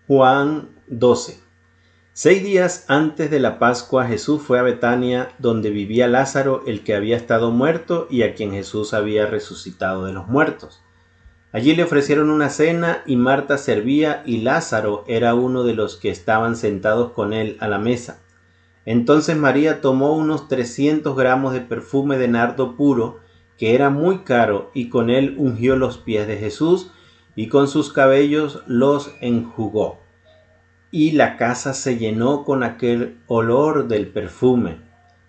Juan 12. 6 días antes de la Pascua, Jesús fue a Betania, donde vivía Lázaro, el que había estado muerto y a quien Jesús había resucitado de los muertos. Allí le ofrecieron una cena y Marta servía y Lázaro era uno de los que estaban sentados con él a la mesa. Entonces María tomó unos 300 gramos de perfume de nardo puro, que era muy caro, y con él ungió los pies de Jesús y con sus cabellos los enjugó. Y la casa se llenó con aquel olor del perfume.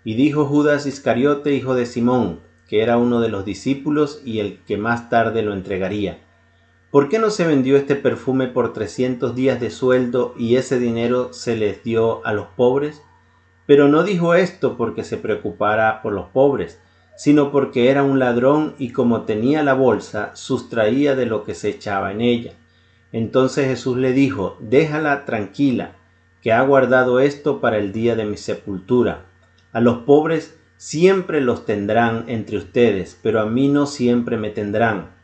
Y dijo Judas Iscariote, hijo de Simón, que era uno de los discípulos y el que más tarde lo entregaría: ¿por qué no se vendió este perfume por 300 días de sueldo y ese dinero se les dio a los pobres? Pero no dijo esto porque se preocupara por los pobres, sino porque era un ladrón y como tenía la bolsa, sustraía de lo que se echaba en ella. Entonces Jesús le dijo: déjala tranquila, que ha guardado esto para el día de mi sepultura. A los pobres siempre los tendrán entre ustedes, pero a mí no siempre me tendrán.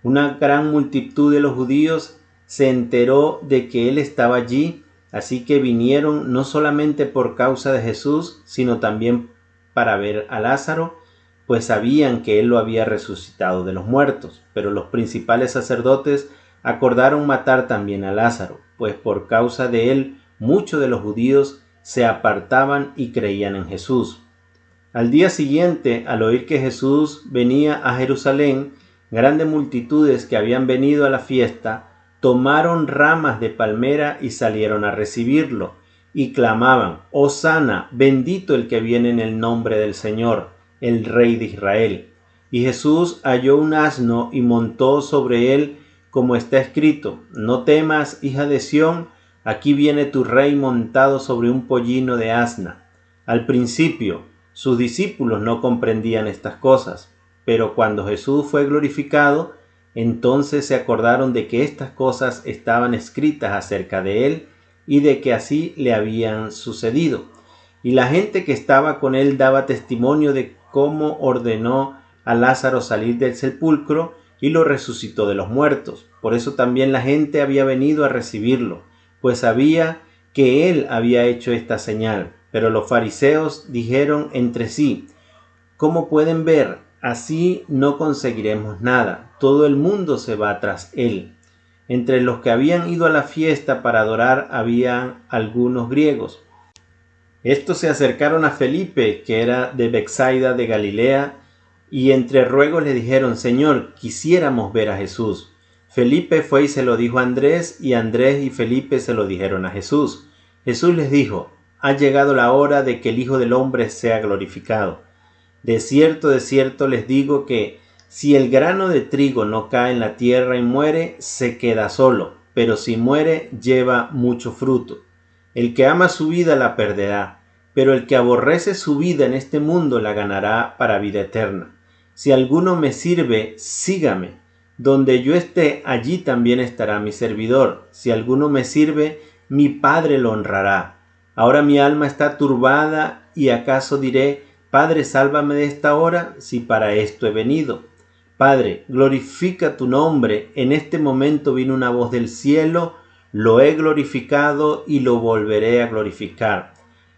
Una gran multitud de los judíos se enteró de que él estaba allí, así que vinieron no solamente por causa de Jesús, sino también para ver a Lázaro, pues sabían que él lo había resucitado de los muertos. Pero los principales sacerdotes acordaron matar también a Lázaro, pues por causa de él muchos de los judíos se apartaban y creían en Jesús. Al día siguiente, al oír que Jesús venía a Jerusalén, grandes multitudes que habían venido a la fiesta tomaron ramas de palmera y salieron a recibirlo, y clamaban: Hosana, bendito el que viene en el nombre del Señor, el Rey de Israel. Y Jesús halló un asno y montó sobre él, como está escrito: no temas, hija de Sión, aquí viene tu rey montado sobre un pollino de asna. Al principio, sus discípulos no comprendían estas cosas, pero cuando Jesús fue glorificado, entonces se acordaron de que estas cosas estaban escritas acerca de él y de que así le habían sucedido. Y la gente que estaba con él daba testimonio de cómo ordenó a Lázaro salir del sepulcro y lo resucitó de los muertos. Por eso también la gente había venido a recibirlo, pues sabía que él había hecho esta señal. Pero los fariseos dijeron entre sí: ¿cómo pueden ver? Así no conseguiremos nada. Todo el mundo se va tras él. Entre los que habían ido a la fiesta para adorar había algunos griegos. Estos se acercaron a Felipe, que era de Betsaida de Galilea, y entre ruegos le dijeron: Señor, quisiéramos ver a Jesús. Felipe fue y se lo dijo a Andrés, y Andrés y Felipe se lo dijeron a Jesús. Jesús les dijo: ha llegado la hora de que el Hijo del Hombre sea glorificado. De cierto les digo que si el grano de trigo no cae en la tierra y muere, se queda solo, pero si muere, lleva mucho fruto. El que ama su vida la perderá, pero el que aborrece su vida en este mundo la ganará para vida eterna. Si alguno me sirve, sígame. Donde yo esté, allí también estará mi servidor. Si alguno me sirve, mi Padre lo honrará. Ahora mi alma está turbada, y acaso diré: Padre, sálvame de esta hora, si para esto he venido. Padre, glorifica tu nombre. En este momento vino una voz del cielo: lo he glorificado y lo volveré a glorificar.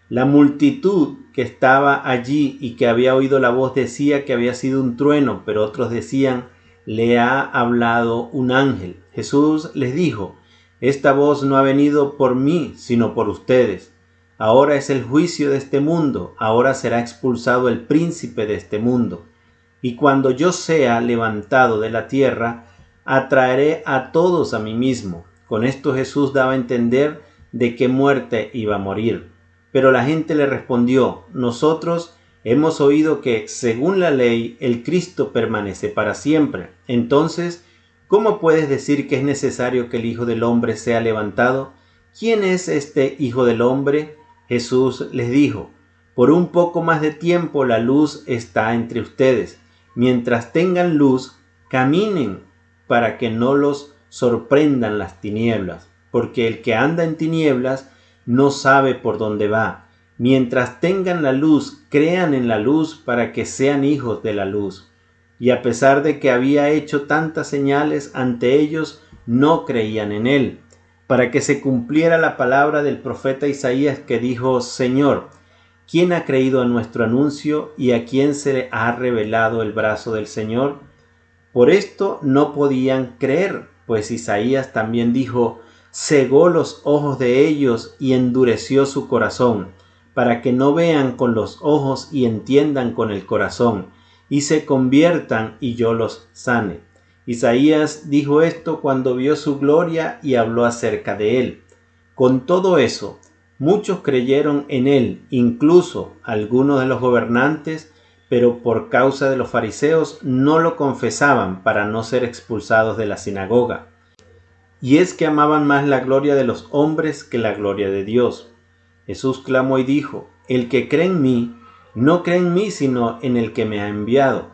La multitud que estaba allí y que había oído la voz decía que había sido un trueno, pero otros decían: le ha hablado un ángel. Jesús les dijo: esta voz no ha venido por mí, sino por ustedes. Ahora es el juicio de este mundo, ahora será expulsado el príncipe de este mundo. Y cuando yo sea levantado de la tierra, atraeré a todos a mí mismo. Con esto Jesús daba a entender de qué muerte iba a morir. Pero la gente le respondió: nosotros hemos oído que, según la ley, el Cristo permanece para siempre. Entonces, ¿cómo puedes decir que es necesario que el Hijo del Hombre sea levantado? ¿Quién es este Hijo del Hombre? Jesús les dijo: por un poco más de tiempo la luz está entre ustedes. Mientras tengan luz, caminen para que no los sorprendan las tinieblas, porque el que anda en tinieblas no sabe por dónde va. Mientras tengan la luz, crean en la luz para que sean hijos de la luz. Y a pesar de que había hecho tantas señales ante ellos, no creían en él. para que se cumpliera la palabra del profeta Isaías que dijo: Señor, ¿quién ha creído a nuestro anuncio y a quién se le ha revelado el brazo del Señor? Por esto no podían creer, pues Isaías también dijo: cegó los ojos de ellos y endureció su corazón, para que no vean con los ojos y entiendan con el corazón, y se conviertan y yo los sane. Isaías dijo esto cuando vio su gloria y habló acerca de él. Con todo eso, muchos creyeron en él, incluso algunos de los gobernantes, pero por causa de los fariseos no lo confesaban para no ser expulsados de la sinagoga. Y es que amaban más la gloria de los hombres que la gloria de Dios. Jesús clamó y dijo: el que cree en mí, no cree en mí sino en el que me ha enviado.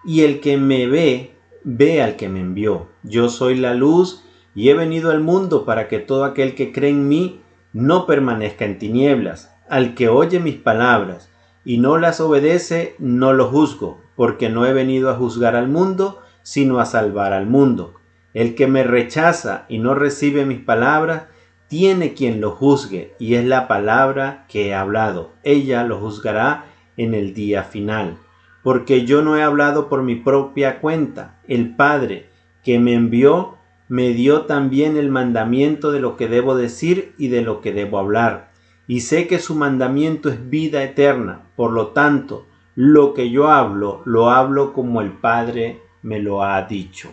Y el que me ve, ve al que me envió. Yo soy la luz y he venido al mundo para que todo aquel que cree en mí no permanezca en tinieblas. Al que oye mis palabras y no las obedece, no lo juzgo, porque no he venido a juzgar al mundo, sino a salvar al mundo. El que me rechaza y no recibe mis palabras, tiene quien lo juzgue, y es la palabra que he hablado. Ella lo juzgará en el día final. Porque yo no he hablado por mi propia cuenta. El Padre que me envió me dio también el mandamiento de lo que debo decir y de lo que debo hablar. Y sé que su mandamiento es vida eterna. Por lo tanto, lo que yo hablo, lo hablo como el Padre me lo ha dicho.